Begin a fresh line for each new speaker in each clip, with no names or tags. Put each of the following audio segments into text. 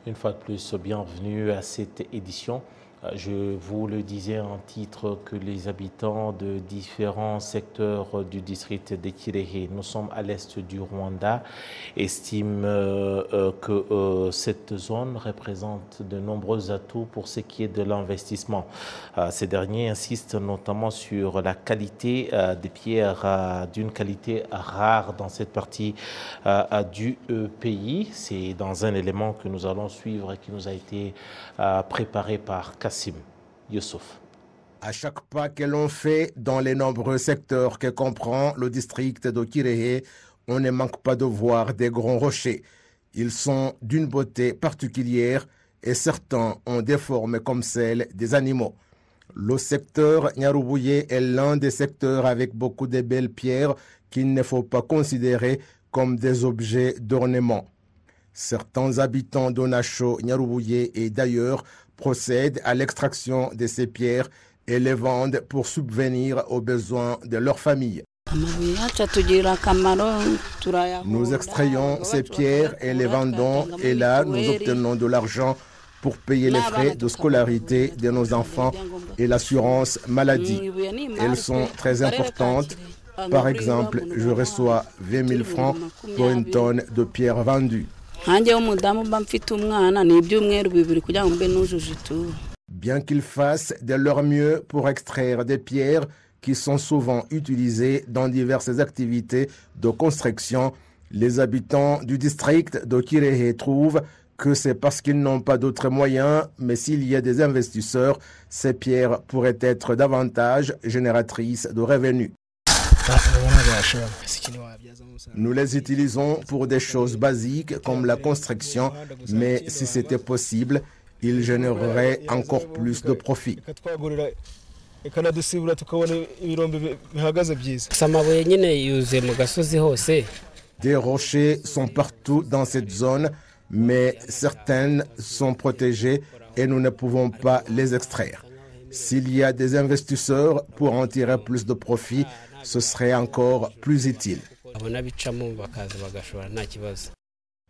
Une fois de plus, bienvenue à cette édition. Je vous le disais en titre que les habitants de différents secteurs du district de Kirehe, nous sommes à l'est du Rwanda, estiment que cette zone représente de nombreux atouts pour ce qui est de l'investissement. Ces derniers insistent notamment sur la qualité des pierres d'une qualité rare dans cette partie du pays. C'est dans un élément que nous allons suivre et qui nous a été préparé par Kassim Youssouf.
À chaque pas que l'on fait dans les nombreux secteurs que comprend le district de Kirehe, on ne manque pas de voir des grands rochers. Ils sont d'une beauté particulière et certains ont des formes comme celles des animaux. Le secteur Nyarubuye est l'un des secteurs avec beaucoup de belles pierres qu'il ne faut pas considérer comme des objets d'ornement. Certains habitants d'Onasho, Nyarubuye et d'ailleurs procèdent à l'extraction de ces pierres et les vendent pour subvenir aux besoins de leur famille. Nous extrayons ces pierres et les vendons et là nous obtenons de l'argent pour payer les frais de scolarité de nos enfants et l'assurance maladie. Elles sont très importantes. Par exemple, je reçois 20 000 francs pour une tonne de pierres vendues. Bien qu'ils fassent de leur mieux pour extraire des pierres qui sont souvent utilisées dans diverses activités de construction, les habitants du district de Kirehe trouvent que c'est parce qu'ils n'ont pas d'autres moyens, mais s'il y a des investisseurs, ces pierres pourraient être davantage génératrices de revenus. Nous les utilisons pour des choses basiques comme la construction, mais si c'était possible, ils généreraient encore plus de profit. Des rochers sont partout dans cette zone, mais certaines sont protégées et nous ne pouvons pas les extraire. S'il y a des investisseurs pour en tirer plus de profit, ce serait encore plus utile.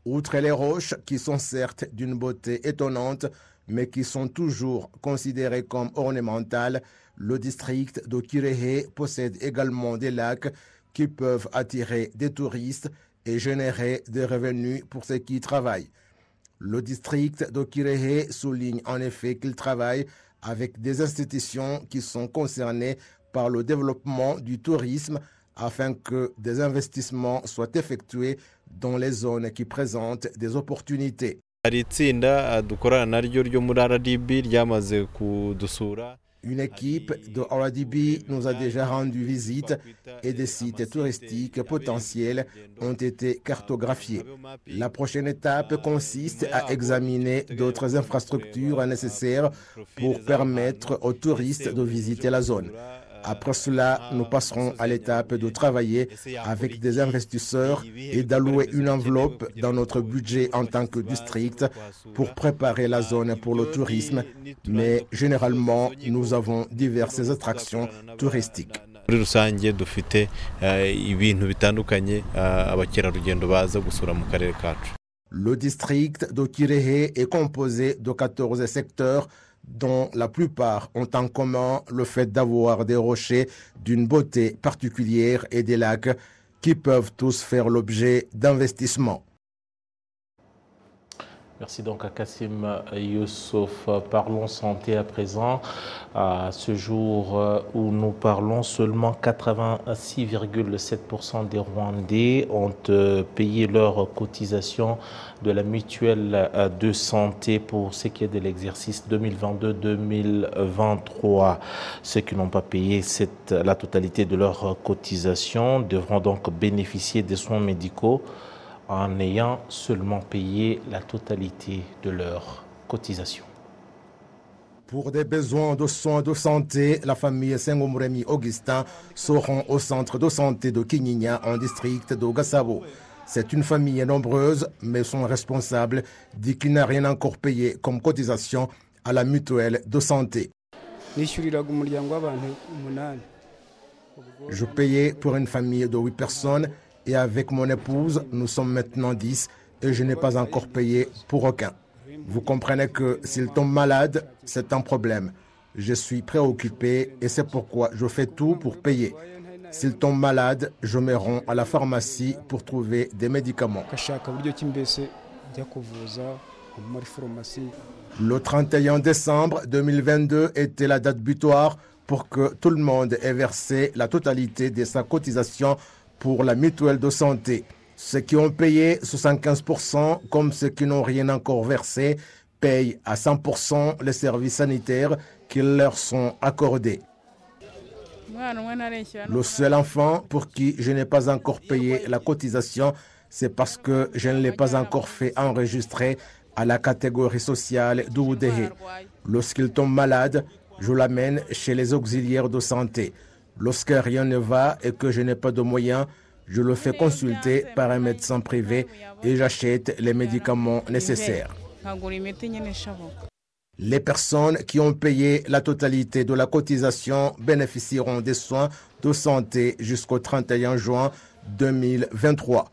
Outre les roches qui sont certes d'une beauté étonnante, mais qui sont toujours considérées comme ornementales, le district de Kirehe possède également des lacs qui peuvent attirer des touristes et générer des revenus pour ceux qui y travaillent. Le district de Kirehe souligne en effet qu'il travaille avec des institutions qui sont concernées par le développement du tourisme afin que des investissements soient effectués dans les zones qui présentent des opportunités. Une équipe de RDB nous a déjà rendu visite et des sites touristiques potentiels ont été cartographiés. La prochaine étape consiste à examiner d'autres infrastructures nécessaires pour permettre aux touristes de visiter la zone. Après cela, nous passerons à l'étape de travailler avec des investisseurs et d'allouer une enveloppe dans notre budget en tant que district pour préparer la zone pour le tourisme. Mais généralement, nous avons diverses attractions touristiques. Le district de Kirehe est composé de 14 secteurs dont la plupart ont en commun le fait d'avoir des rochers d'une beauté particulière et des lacs qui peuvent tous faire l'objet d'investissements.
Merci donc à Kassim Youssouf. Parlons santé à présent. À ce jour où nous parlons, seulement 86,7% des Rwandais ont payé leur cotisation de la mutuelle de santé pour ce qui est de l'exercice 2022-2023. Ceux qui n'ont pas payé la totalité de leur cotisation devront donc bénéficier des soins médicaux en ayant seulement payé la totalité de leur cotisation.
Pour des besoins de soins de santé, la famille Sengomuremi Augustin seront au centre de santé de Kinyinya en district de Gasabo. C'est une famille nombreuse, mais son responsable dit qu'il n'a rien encore payé comme cotisation à la mutuelle de santé. Je payais pour une famille de 8 personnes et avec mon épouse, nous sommes maintenant 10 et je n'ai pas encore payé pour aucun. Vous comprenez que s'il tombe malade, c'est un problème. Je suis préoccupé et c'est pourquoi je fais tout pour payer. S'il tombe malade, je me rends à la pharmacie pour trouver des médicaments. Le 31 décembre 2022 était la date butoir pour que tout le monde ait versé la totalité de sa cotisation pour la mutuelle de santé. Ceux qui ont payé 75%, comme ceux qui n'ont rien encore versé, payent à 100% les services sanitaires qui leur sont accordés. Le seul enfant pour qui je n'ai pas encore payé la cotisation, c'est parce que je ne l'ai pas encore fait enregistrer à la catégorie sociale d'Oudéhé. Lorsqu'il tombe malade, je l'amène chez les auxiliaires de santé. Lorsque rien ne va et que je n'ai pas de moyens, je le fais consulter par un médecin privé et j'achète les médicaments nécessaires. Les personnes qui ont payé la totalité de la cotisation bénéficieront des soins de santé jusqu'au 31 juin 2023.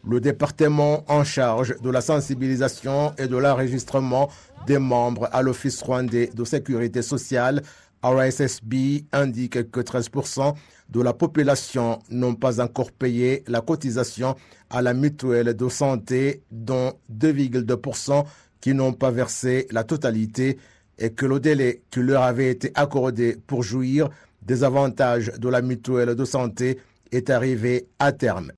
Le département en charge de la sensibilisation et de l'enregistrement des membres à l'Office rwandais de sécurité sociale, RSSB, indique que 13% de la population n'ont pas encore payé la cotisation à la mutuelle de santé, dont 2,2% qui n'ont pas versé la totalité et que le délai qui leur avait été accordé pour jouir des avantages de la mutuelle de santé est arrivé à terme.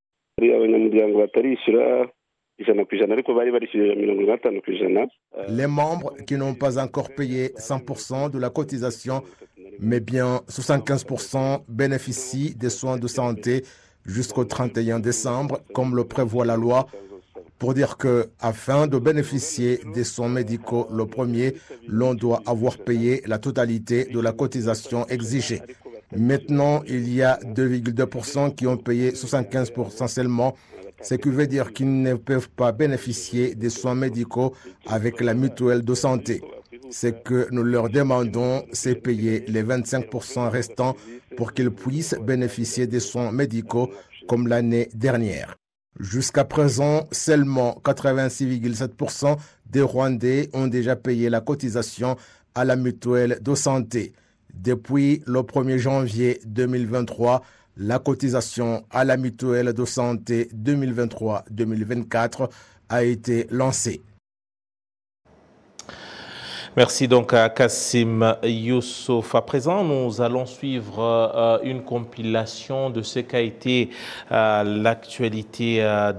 Les membres qui n'ont pas encore payé 100% de la cotisation, mais bien 75% bénéficient des soins de santé jusqu'au 31 décembre, comme le prévoit la loi, pour dire que, afin de bénéficier des soins médicaux le premier, l'on doit avoir payé la totalité de la cotisation exigée. Maintenant, il y a 2,2% qui ont payé 75% seulement, ce qui veut dire qu'ils ne peuvent pas bénéficier des soins médicaux avec la mutuelle de santé. Ce que nous leur demandons, c'est payer les 25% restants pour qu'ils puissent bénéficier des soins médicaux comme l'année dernière. Jusqu'à présent, seulement 86,7% des Rwandais ont déjà payé la cotisation à la mutuelle de santé. Depuis le 1er janvier 2023, la cotisation à la mutuelle de santé 2023-2024 a été lancée.
Merci donc à Kassim Youssouf. À présent, nous allons suivre une compilation de ce qu'a été l'actualité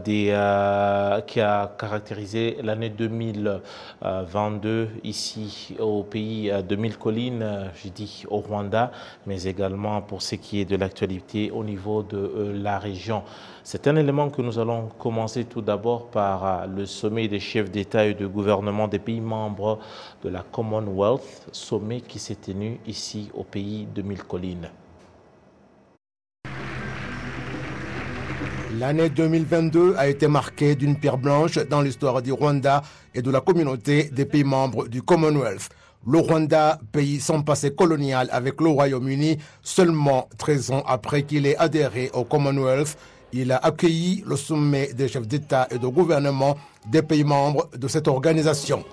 qui a caractérisé l'année 2022 ici au pays de Mille Collines, je dis au Rwanda, mais également pour ce qui est de l'actualité au niveau de la région. C'est un élément que nous allons commencer tout d'abord par le sommet des chefs d'État et de gouvernement des pays membres de la Commonwealth, sommet qui s'est tenu ici au pays de Mille Collines.
L'année 2022 a été marquée d'une pierre blanche dans l'histoire du Rwanda et de la communauté des pays membres du Commonwealth. Le Rwanda, pays sans passé colonial avec le Royaume-Uni, seulement 13 ans après qu'il ait adhéré au Commonwealth, il a accueilli le sommet des chefs d'État et de gouvernement des pays membres de cette organisation.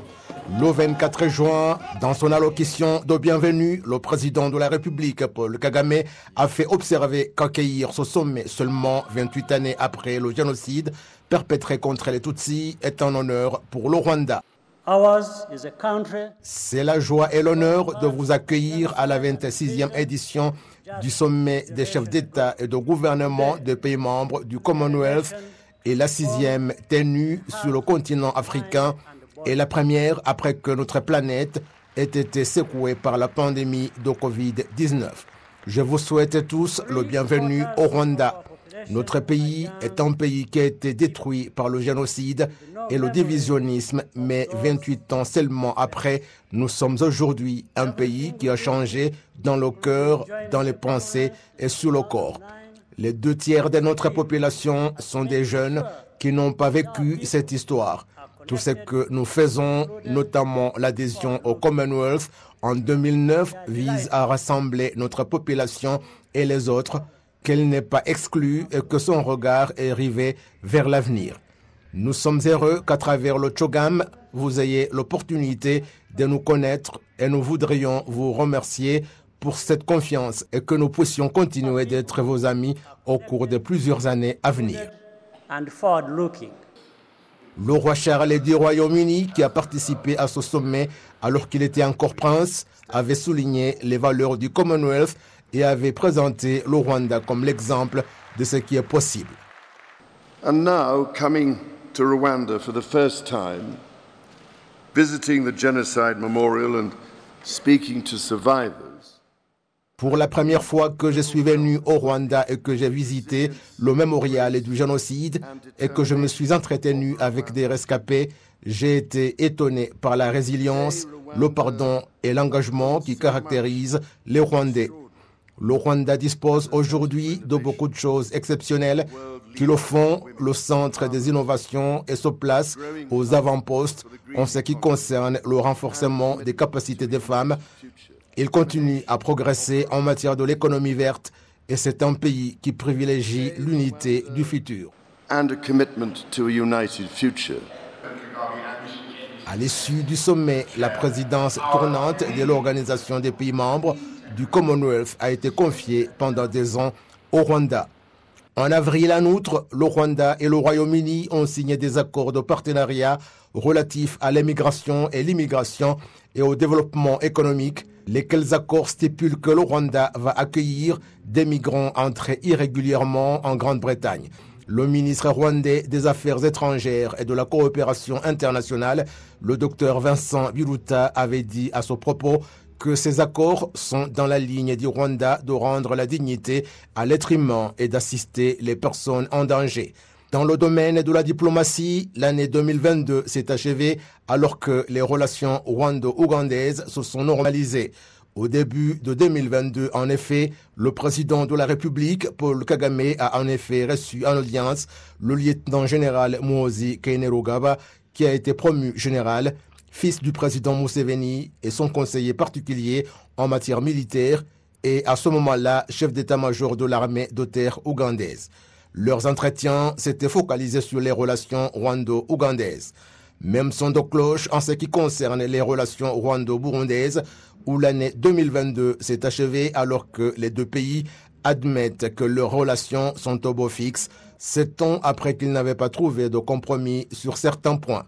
Le 24 juin, dans son allocution de bienvenue, le président de la République, Paul Kagame, a fait observer qu'accueillir ce sommet seulement 28 années après le génocide perpétré contre les Tutsis est un honneur pour le Rwanda. C'est la joie et l'honneur de vous accueillir à la 26e édition du sommet des chefs d'État et de gouvernement des pays membres du Commonwealth et la 6e tenue sur le continent africain et la première après que notre planète ait été secouée par la pandémie de Covid-19. Je vous souhaite tous le bienvenu au Rwanda. Notre pays est un pays qui a été détruit par le génocide et le divisionnisme, mais 28 ans seulement après, nous sommes aujourd'hui un pays qui a changé dans le cœur, dans les pensées et sur le corps. Les 2/3 de notre population sont des jeunes qui n'ont pas vécu cette histoire. Tout ce que nous faisons, notamment l'adhésion au Commonwealth en 2009, vise à rassembler notre population et les autres, qu'elle n'est pas exclue et que son regard est rivé vers l'avenir. Nous sommes heureux qu'à travers le Chogam, vous ayez l'opportunité de nous connaître et nous voudrions vous remercier pour cette confiance et que nous puissions continuer d'être vos amis au cours de plusieurs années à venir. Le roi Charles du Royaume-Uni, qui a participé à ce sommet alors qu'il était encore prince, avait souligné les valeurs du Commonwealth et avait présenté le Rwanda comme l'exemple de ce qui est possible.
And now, coming to Rwanda for the first time, visiting the Genocide Memorial and speaking to survivors.
Pour la première fois que je suis venu au Rwanda et que j'ai visité le mémorial du génocide et que je me suis entretenu avec des rescapés, j'ai été étonné par la résilience, le pardon et l'engagement qui caractérisent les Rwandais. Le Rwanda dispose aujourd'hui de beaucoup de choses exceptionnelles qui le font le centre des innovations et se place aux avant-postes en ce qui concerne le renforcement des capacités des femmes. Il continue à progresser en matière de l'économie verte et c'est un pays qui privilégie l'unité du futur.
And a commitment to a united future.
À l'issue du sommet, la présidence tournante de l'Organisation des pays membres du Commonwealth a été confiée pendant des ans au Rwanda. En avril, en outre, le Rwanda et le Royaume-Uni ont signé des accords de partenariat relatifs à l'immigration et l'immigration et au développement économique, lesquels accords stipulent que le Rwanda va accueillir des migrants entrés irrégulièrement en Grande-Bretagne. Le ministre rwandais des Affaires étrangères et de la coopération internationale, le docteur Vincent Biruta, avait dit à ce propos que ces accords sont dans la ligne du Rwanda de rendre la dignité à l'être humain et d'assister les personnes en danger. Dans le domaine de la diplomatie, l'année 2022 s'est achevée alors que les relations rwando-ougandaises se sont normalisées. Au début de 2022, en effet, le président de la République, Paul Kagame, a en effet reçu en audience le lieutenant-général Muhoozi Kainerugaba, qui a été promu général, fils du président Museveni et son conseiller particulier en matière militaire, et à ce moment-là, chef d'état-major de l'armée de terre ougandaise. Leurs entretiens s'étaient focalisés sur les relations rwando-ougandaises. Même son de cloche en ce qui concerne les relations rwando-burundaises, où l'année 2022 s'est achevée alors que les deux pays admettent que leurs relations sont au beau fixe, 7 ans après qu'ils n'avaient pas trouvé de compromis sur certains points.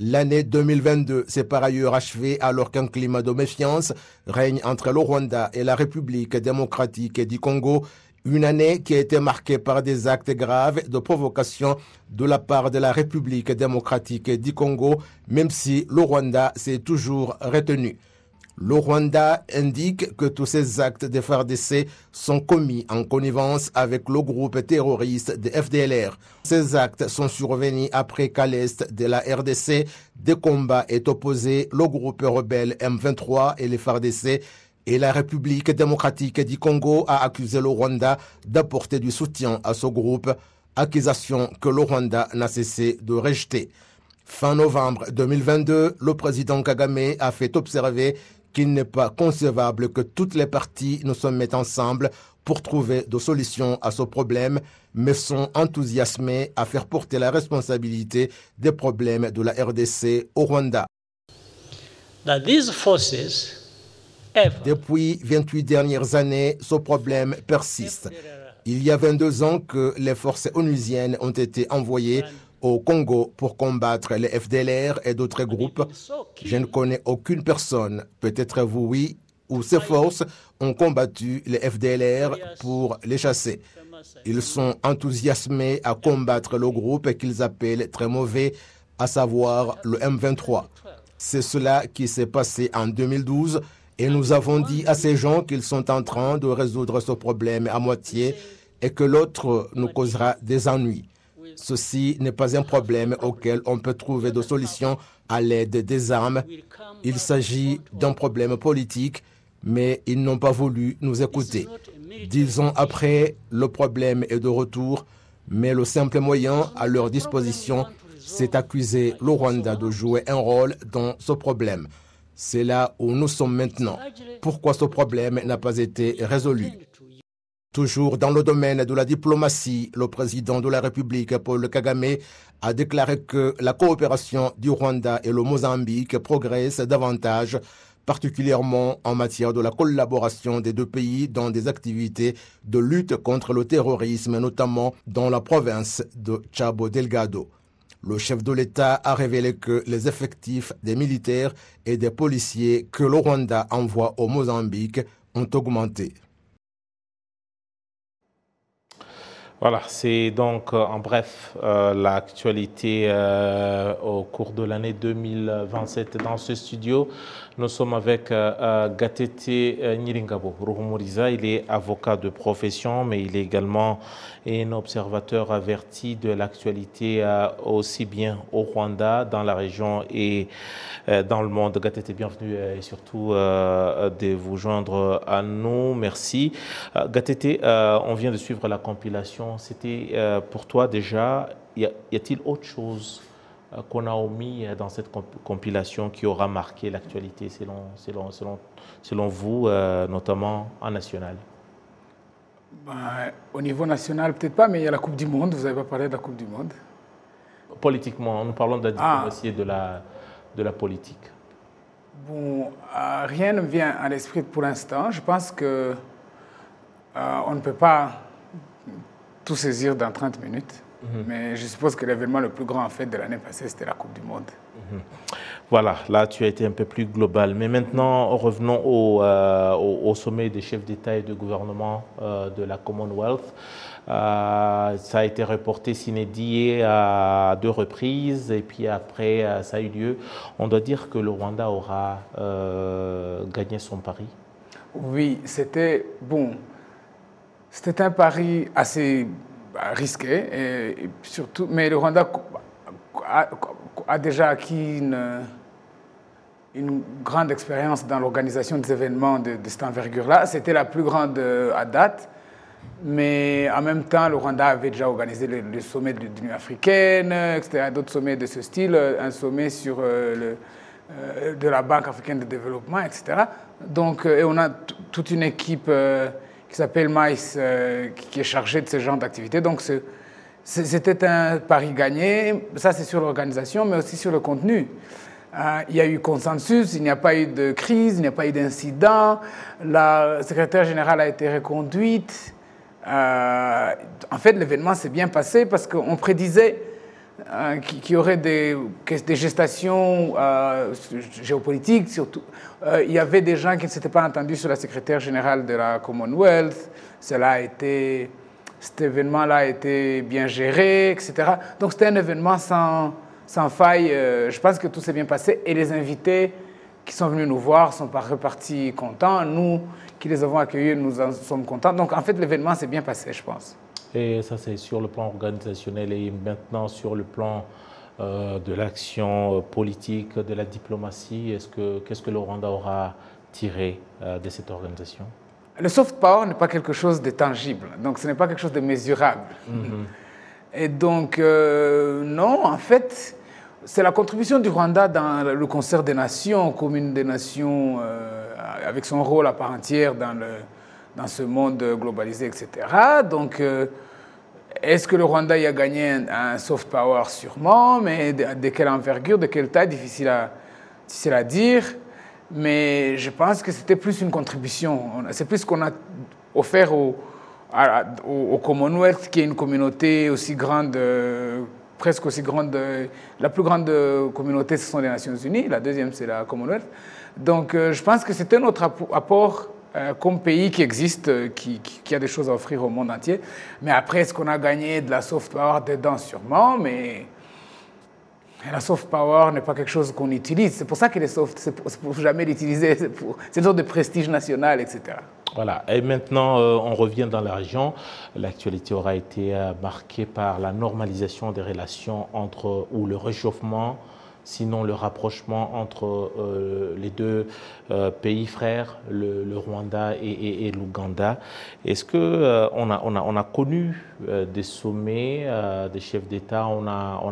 L'année 2022 s'est par ailleurs achevée alors qu'un climat de méfiance règne entre le Rwanda et la République démocratique du Congo, une année qui a été marquée par des actes graves de provocation de la part de la République démocratique du Congo, même si le Rwanda s'est toujours retenu. Le Rwanda indique que tous ces actes de FARDC sont commis en connivence avec le groupe terroriste de FDLR. Ces actes sont survenus après qu'à l'est de la RDC, des combats aient opposé le groupe rebelle M23 et les FARDC, et la République démocratique du Congo a accusé le Rwanda d'apporter du soutien à ce groupe, accusation que le Rwanda n'a cessé de rejeter. Fin novembre 2022, le président Kagame a fait observer qu'il n'est pas concevable que toutes les parties ne se mettent ensemble pour trouver des solutions à ce problème, mais sont enthousiasmés à faire porter la responsabilité des problèmes de la RDC au Rwanda. Depuis 28 dernières années, ce problème persiste. Il y a 22 ans que les forces onusiennes ont été envoyées au Congo pour combattre les FDLR et d'autres groupes. Je ne connais aucune personne, peut-être vous oui, où ces forces ont combattu les FDLR pour les chasser. Ils sont enthousiasmés à combattre le groupe qu'ils appellent très mauvais, à savoir le M23. C'est cela qui s'est passé en 2012 et nous avons dit à ces gens qu'ils sont en train de résoudre ce problème à moitié et que l'autre nous causera des ennuis. Ceci n'est pas un problème auquel on peut trouver de solutions à l'aide des armes. Il s'agit d'un problème politique, mais ils n'ont pas voulu nous écouter. 10 ans après, le problème est de retour, mais le simple moyen à leur disposition, c'est d'accuser le Rwanda de jouer un rôle dans ce problème. C'est là où nous sommes maintenant. Pourquoi ce problème n'a pas été résolu? Toujours dans le domaine de la diplomatie, le président de la République, Paul Kagame, a déclaré que la coopération du Rwanda et le Mozambique progresse davantage, particulièrement en matière de la collaboration des deux pays dans des activités de lutte contre le terrorisme, notamment dans la province de Cabo Delgado. Le chef de l'État a révélé que les effectifs des militaires et des policiers que le Rwanda envoie au Mozambique ont augmenté.
Voilà, c'est donc en bref l'actualité au cours de l'année 2027 dans ce studio. Nous sommes avec Gatete Nyiringabo Ruhumuriza. Il est avocat de profession, mais il est également un observateur averti de l'actualité aussi bien au Rwanda, dans la région et dans le monde. Gatete, bienvenue et surtout de vous joindre à nous. Merci. Gatete, on vient de suivre la compilation. C'était pour toi déjà, y a-t-il autre chose qu'on a omis dans cette compilation qui aura marqué l'actualité selon vous, notamment en national?
Au niveau national, peut-être pas, mais il y a la Coupe du Monde. Vous n'avez pas parlé de la Coupe du Monde?
Politiquement, nous parlons de la diplomatie et de la politique.
Bon, rien ne me vient à l'esprit pour l'instant. Je pense que on ne peut pas tout saisir dans 30 minutes. Mais je suppose que l'événement le plus grand en fait de l'année passée, c'était la Coupe du Monde.
Voilà, là tu as été un peu plus global. Mais maintenant, revenons au sommet des chefs d'État et de gouvernement de la Commonwealth. Ça a été reporté sine die à 2 reprises et puis après ça a eu lieu. On doit dire que le Rwanda aura gagné son pari.
Oui, c'était bon. C'était un pari assez risqué, et surtout, mais le Rwanda a déjà acquis une grande expérience dans l'organisation des événements de cette envergure-là. C'était la plus grande à date, mais en même temps, le Rwanda avait déjà organisé le sommet de l'Union africaine, etc., d'autres sommets de ce style, un sommet sur de la Banque africaine de développement, etc. Donc, et on a toute une équipe qui s'appelle MICE, qui est chargée de ce genre d'activité. Donc, c'était un pari gagné. Ça, c'est sur l'organisation, mais aussi sur le contenu. Il y a eu consensus, il n'y a pas eu de crise, il n'y a pas eu d'incident. La secrétaire générale a été reconduite. En fait, l'événement s'est bien passé parce qu'on prédisait qu'il y aurait des gestations géopolitiques, surtout. Il y avait des gens qui ne s'étaient pas entendus sur la secrétaire générale de la Commonwealth. Cet événement-là a été bien géré, etc. Donc c'était un événement sans faille. Je pense que tout s'est bien passé et les invités qui sont venus nous voir sont repartis contents. Nous qui les avons accueillis, nous en sommes contents. Donc en fait, l'événement s'est bien passé, je pense.
Et ça, c'est sur le plan organisationnel et maintenant sur le plan de l'action politique, de la diplomatie. Qu'est-ce que le Rwanda aura tiré de cette organisation?
Le soft power n'est pas quelque chose de tangible, donc ce n'est pas quelque chose de mesurable. Et donc, non, en fait, c'est la contribution du Rwanda dans le concert des nations, commune des nations, avec son rôle à part entière dans ce monde globalisé, etc. Donc, est-ce que le Rwanda y a gagné un soft power? Sûrement, mais de quelle envergure, de quelle taille, difficile à dire. Mais je pense que c'était plus une contribution. C'est plus ce qu'on a offert au Commonwealth, qui est une communauté aussi grande, presque aussi grande. La plus grande communauté, ce sont les Nations Unies. La deuxième, c'est la Commonwealth. Donc, je pense que c'était notre apport comme pays qui existe, qui a des choses à offrir au monde entier. Mais après, est-ce qu'on a gagné de la soft power dedans? Sûrement, mais la soft power n'est pas quelque chose qu'on utilise. C'est pour ça qu'il est soft, c'est pour jamais l'utiliser. C'est une sorte de prestige national, etc.
Voilà. Et maintenant, on revient dans la région. L'actualité aura été marquée par la normalisation des relations ou le réchauffement, sinon le rapprochement entre les deux pays frères, le Rwanda et l'Ouganda. Est-ce qu'on a connu des sommets des chefs d'État, on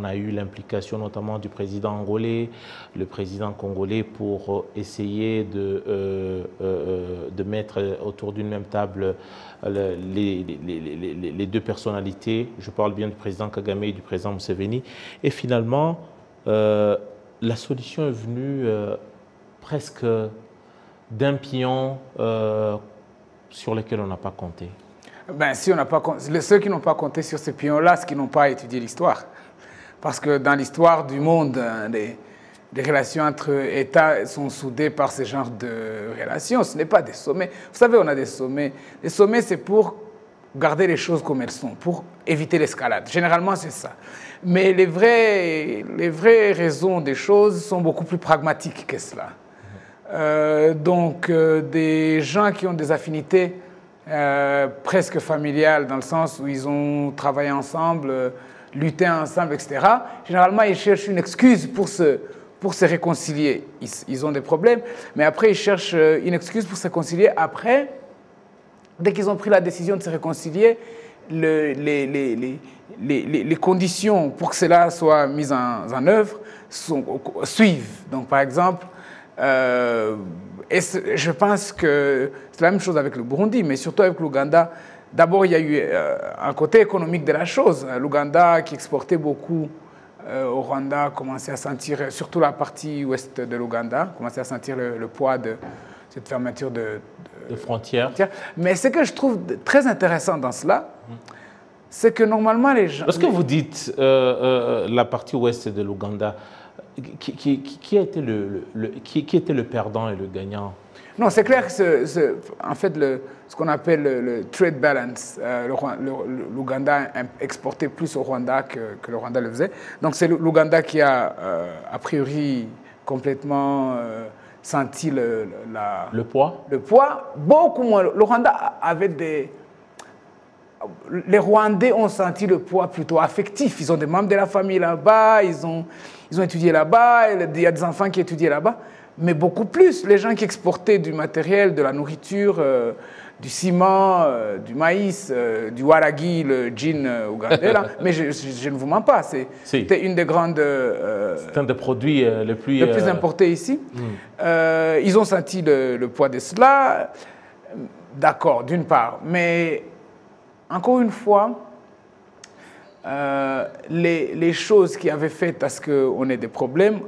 a eu l'implication notamment du président angolais, le président congolais pour essayer de mettre autour d'une même table les deux personnalités, je parle bien du président Kagame et du président Museveni, et finalement, la solution est venue presque d'un pion sur lequel on n'a pas compté.
Ben, si on n'a pas, ceux qui n'ont pas compté sur ce pion-là, c'est qu'ils n'ont pas étudié l'histoire. Parce que dans l'histoire du monde, les relations entre États sont soudées par ce genre de relations. Ce n'est pas des sommets. Vous savez, on a des sommets. Les sommets, c'est pour garder les choses comme elles sont, pour éviter l'escalade. Généralement, c'est ça. Mais les vraies raisons des choses sont beaucoup plus pragmatiques que cela. Donc, des gens qui ont des affinités presque familiales, dans le sens où ils ont travaillé ensemble, lutté ensemble, etc., généralement, ils cherchent une excuse pour se réconcilier. Ils ont des problèmes, mais après, ils cherchent une excuse pour se réconcilier. Après, dès qu'ils ont pris la décision de se réconcilier, les conditions pour que cela soit mis en œuvre suivent. Donc, par exemple, et je pense que c'est la même chose avec le Burundi, mais surtout avec l'Ouganda. D'abord, il y a eu un côté économique de la chose. L'Ouganda, qui exportait beaucoup au Rwanda, commençait à sentir, surtout la partie ouest de l'Ouganda, commençait à sentir le poids de cette fermeture de
frontières.
Mais ce que je trouve très intéressant dans cela, c'est que normalement les gens...
Lorsque vous dites la partie ouest de l'Ouganda, qui était le perdant et le gagnant?
Non, c'est clair que en fait, ce qu'on appelle le trade balance, l'Ouganda exportait plus au Rwanda que le Rwanda le faisait. Donc c'est l'Ouganda qui a, a priori, complètement senti le
poids.
Le poids, beaucoup moins. Le Rwanda avait les Rwandais ont senti le poids plutôt affectif. Ils ont des membres de la famille là-bas, ils ont étudié là-bas, il y a des enfants qui étudient là-bas. Mais beaucoup plus, les gens qui exportaient du matériel, de la nourriture, du ciment, du maïs, du waragi, le gin ougandais, là. Mais je ne vous mens pas, c'était une des grandes...
c'est un des produits les plus
importés ici. Ils ont senti le poids de cela, d'accord, d'une part. Mais encore une fois, les choses qui avaient fait à ce qu'on ait des problèmes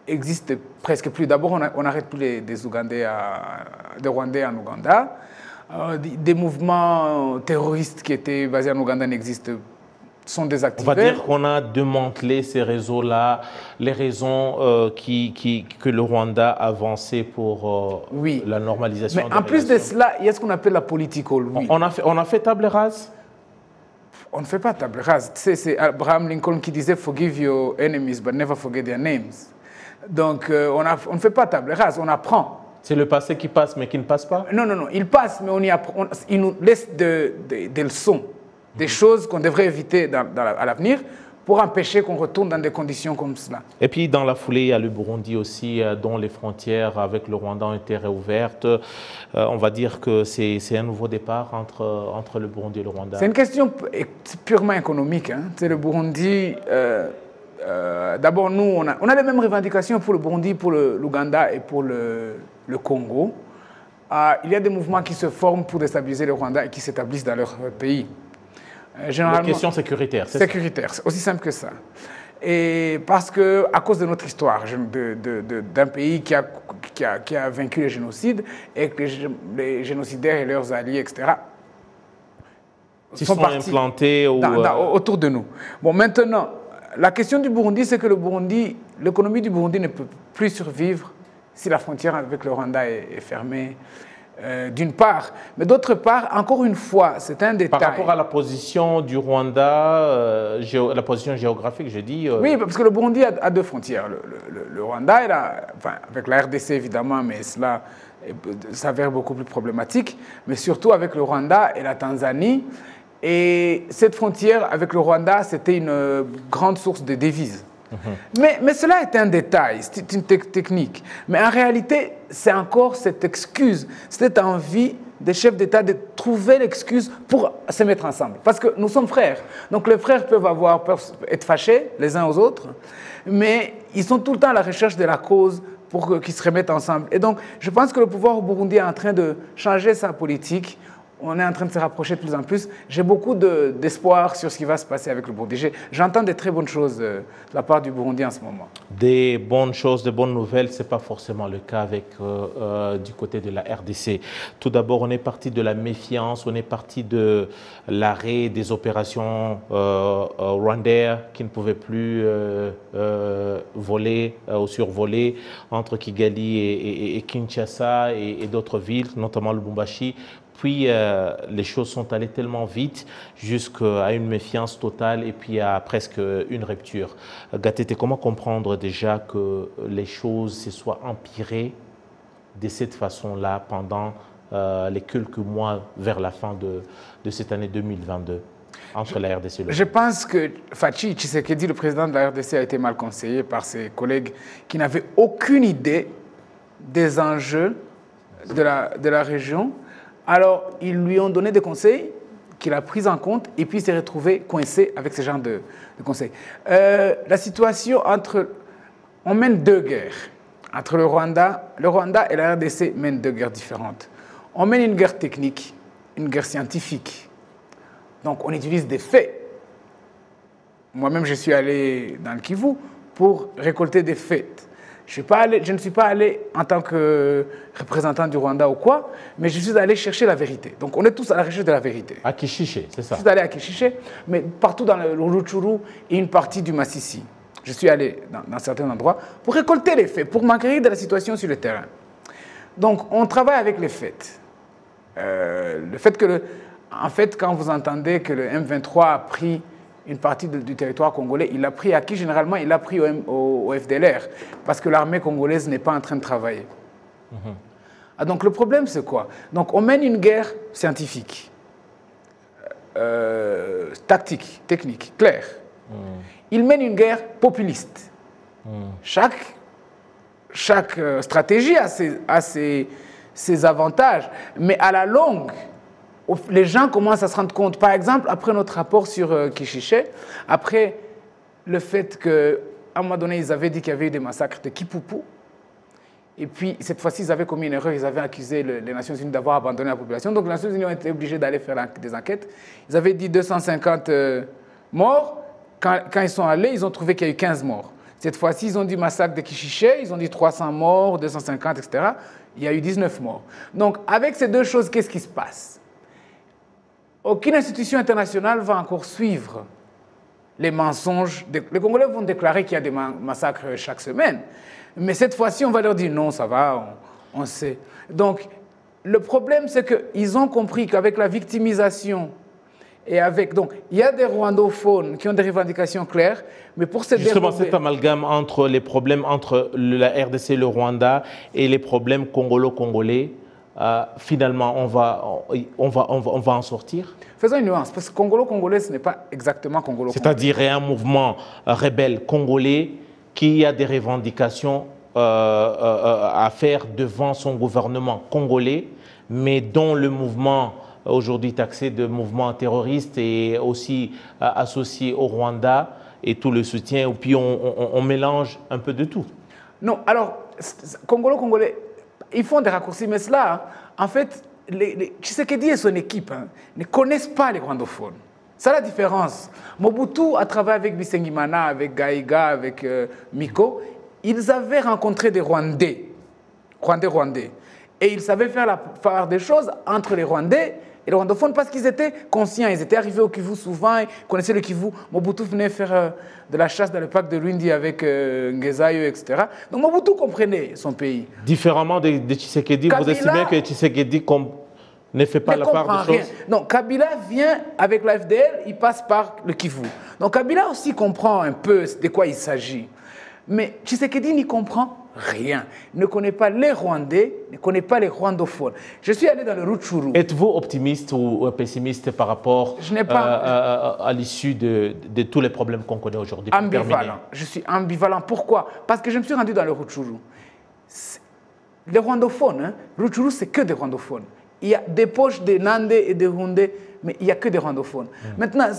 existent presque plus. D'abord, on n'arrête plus des Rwandais en Ouganda. Des mouvements terroristes qui étaient basés en Ouganda sont désactivés.
On va dire qu'on a démantelé ces réseaux-là, les raisons que le Rwanda a avancées pour la normalisation.
Mais en plus de cela, il y a ce qu'on appelle la political will.
On a fait table rase?
On ne fait pas table rase. C'est Abraham Lincoln qui disait « Forgive your enemies, but never forget their names ». Donc, on ne fait pas table rase, on apprend.
C'est le passé qui passe, mais qui ne passe pas?
Non, il passe, mais il nous laisse des leçons, des choses qu'on devrait éviter à l'avenir pour empêcher qu'on retourne dans des conditions comme cela.
Et puis, dans la foulée, il y a le Burundi aussi, dont les frontières avec le Rwanda ont été réouvertes. On va dire que c'est un nouveau départ entre le Burundi et le Rwanda.
C'est une question purement économique. Hein. C'est le Burundi... D'abord, nous, on a les mêmes revendications pour le Burundi, pour l'Ouganda et pour le Congo. Il y a des mouvements qui se forment pour déstabiliser le Rwanda et qui s'établissent dans leur pays.
Généralement, une question sécuritaire, c'est
sécuritaire, c'est aussi simple que ça. Et parce que, à cause de notre histoire, d'un pays qui a vaincu les génocides et que les génocidaires et leurs alliés, etc.,
sont implantés
autour de nous. Bon, maintenant, la question du Burundi, c'est que l'économie du Burundi ne peut plus survivre si la frontière avec le Rwanda est fermée, d'une part. Mais d'autre part, encore une fois, c'est un détail.
Par rapport à la position du Rwanda, la position géographique, je dis...
Oui, parce que le Burundi a deux frontières. Le Rwanda, avec la RDC évidemment, mais cela s'avère beaucoup plus problématique, mais surtout avec le Rwanda et la Tanzanie. Et cette frontière avec le Rwanda, c'était une grande source de devises. Mais cela est un détail, c'est une technique. Mais en réalité, c'est encore cette excuse, cette envie des chefs d'État de trouver l'excuse pour se mettre ensemble. Parce que nous sommes frères. Donc les frères peuvent être fâchés les uns aux autres, mais ils sont tout le temps à la recherche de la cause pour qu'ils se remettent ensemble. Et donc, je pense que le pouvoir au Burundi est en train de changer sa politique. On est en train de se rapprocher de plus en plus. J'ai beaucoup d'espoir sur ce qui va se passer avec le Burundi. J'entends des très bonnes choses de la part du Burundi en ce moment.
Des bonnes choses, de bonnes nouvelles, ce n'est pas forcément le cas du côté de la RDC. Tout d'abord, on est parti de la méfiance, on est parti de l'arrêt des opérations rwandaises qui ne pouvaient plus voler ou survoler entre Kigali et Kinshasa et d'autres villes, notamment Lubumbashi. Puis, les choses sont allées tellement vite jusqu'à une méfiance totale et puis à presque une rupture. Gatete, comment comprendre déjà que les choses se soient empirées de cette façon-là pendant les quelques mois vers la fin de cette année 2022 entre la RDC et le...
Je pense que Fachi Tshisekedi, le président de la RDC, a été mal conseillé par ses collègues qui n'avaient aucune idée des enjeux de la région. Alors, ils lui ont donné des conseils qu'il a pris en compte et puis il s'est retrouvé coincé avec ce genre de conseils. La situation on mène deux guerres. Entre le Rwanda et la RDC mènent deux guerres différentes. On mène une guerre technique, une guerre scientifique. Donc, on utilise des faits. Moi-même, je suis allé dans le Kivu pour récolter des faits. Je ne suis pas allé en tant que représentant du Rwanda ou quoi, mais je suis allé chercher la vérité. Donc on est tous à la recherche de la vérité.
À Kishiché, c'est ça?
Je suis allé à Kishiché, mais partout dans le Rutshuru et une partie du Massissi. Je suis allé dans certains endroits pour récolter les faits, pour m'enquérir de la situation sur le terrain. Donc on travaille avec les faits. Le fait que, en fait, quand vous entendez que le M23 a pris une partie du territoire congolais, il l'a pris à qui généralement? Il l'a pris au FDLR, parce que l'armée congolaise n'est pas en train de travailler. Donc le problème, c'est quoi? Donc on mène une guerre scientifique, tactique, technique, claire. Il mène une guerre populiste. Chaque stratégie a ses avantages, mais à la longue, les gens commencent à se rendre compte. Par exemple, après notre rapport sur Kishiché, après le fait qu'à un moment donné, ils avaient dit qu'il y avait eu des massacres de Kipupu, et puis cette fois-ci, ils avaient commis une erreur, ils avaient accusé les Nations Unies d'avoir abandonné la population. Donc les Nations Unies ont été obligées d'aller faire des enquêtes. Ils avaient dit 250 morts. Quand ils sont allés, ils ont trouvé qu'il y a eu 15 morts. Cette fois-ci, ils ont dit massacre de Kishiché, ils ont dit 300 morts, 250, etc. Il y a eu 19 morts. Donc avec ces deux choses, qu'est-ce qui se passe? Aucune institution internationale va encore suivre les mensonges. Les Congolais vont déclarer qu'il y a des massacres chaque semaine. Mais cette fois-ci, on va leur dire non, ça va, on sait. Donc, le problème, c'est qu'ils ont compris qu'avec la victimisation et avec... Donc, il y a des rwandophones qui ont des revendications claires, mais pour ces
justement, cet amalgame entre les problèmes entre la RDC et le Rwanda et les problèmes congolo-congolais, finalement, on va en sortir?
Faisons une nuance, parce que congolo-congolais, ce n'est pas exactement congolo-congolais.
C'est-à-dire un mouvement rebelle congolais qui a des revendications à faire devant son gouvernement congolais, mais dont le mouvement, aujourd'hui taxé de mouvement terroriste, est aussi associé au Rwanda et tout le soutien, et puis on mélange un peu de tout.
Non, alors, congolo-congolais, ils font des raccourcis, mais cela, en fait, Tshisekedi et son équipe ne connaissent pas les rwandophones. C'est la différence. Mobutu a travaillé avec Bisengimana, avec Gaïga, avec Miko. Ils avaient rencontré des Rwandais. Et ils savaient faire la part des choses entre les Rwandais et les rwandophones parce qu'ils étaient conscients. Ils étaient arrivés au Kivu souvent, ils connaissaient le Kivu. Mobutu venait faire de la chasse dans le parc de Luindi avec Ngezayo, etc. Donc Mobutu comprenait son pays.
Différemment de Tshisekedi, vous estimez que Tshisekedi ne fait pas la part des choses?
Non, Kabila vient avec la FDL, il passe par le Kivu. Donc Kabila aussi comprend un peu de quoi il s'agit. Mais Tshisekedi n'y comprend rien. Ne connaît pas les Rwandais, ne connaît pas les rwandophones. Je suis allé dans le Rutshuru.
Êtes-vous optimiste ou pessimiste par rapport à l'issue de tous les problèmes qu'on connaît aujourd'hui?
Ambivalent. Je suis ambivalent. Pourquoi? Parce que je me suis rendu dans le Rutshuru. Les rwandophones, hein, Rutshuru, c'est que des rwandophones. Il y a des poches de Nande et de Houndé, mais il n'y a que des rwandophones. Maintenant,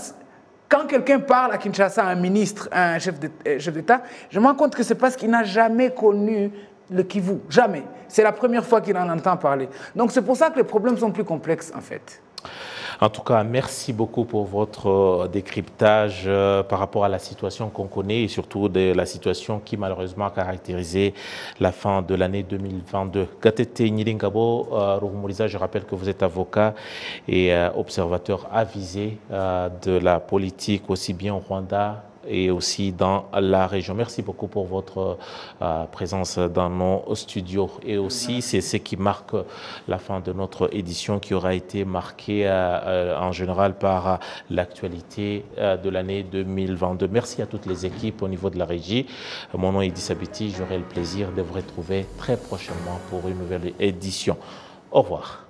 quand quelqu'un parle à Kinshasa, un ministre, un chef d'État, je me rends compte que c'est parce qu'il n'a jamais connu le Kivu. Jamais. C'est la première fois qu'il en entend parler. Donc c'est pour ça que les problèmes sont plus complexes, en fait.
En tout cas, merci beaucoup pour votre décryptage par rapport à la situation qu'on connaît et surtout de la situation qui malheureusement a caractérisé la fin de l'année 2022. Gatete Nyiringabo Ruhumuriza, je rappelle que vous êtes avocat et observateur avisé de la politique aussi bien au Rwanda et aussi dans la région. Merci beaucoup pour votre présence dans nos studios. Et aussi, c'est ce qui marque la fin de notre édition qui aura été marquée en général par l'actualité de l'année 2022. Merci à toutes les équipes au niveau de la régie. Mon nom est Idrissa Biti. J'aurai le plaisir de vous retrouver très prochainement pour une nouvelle édition. Au revoir.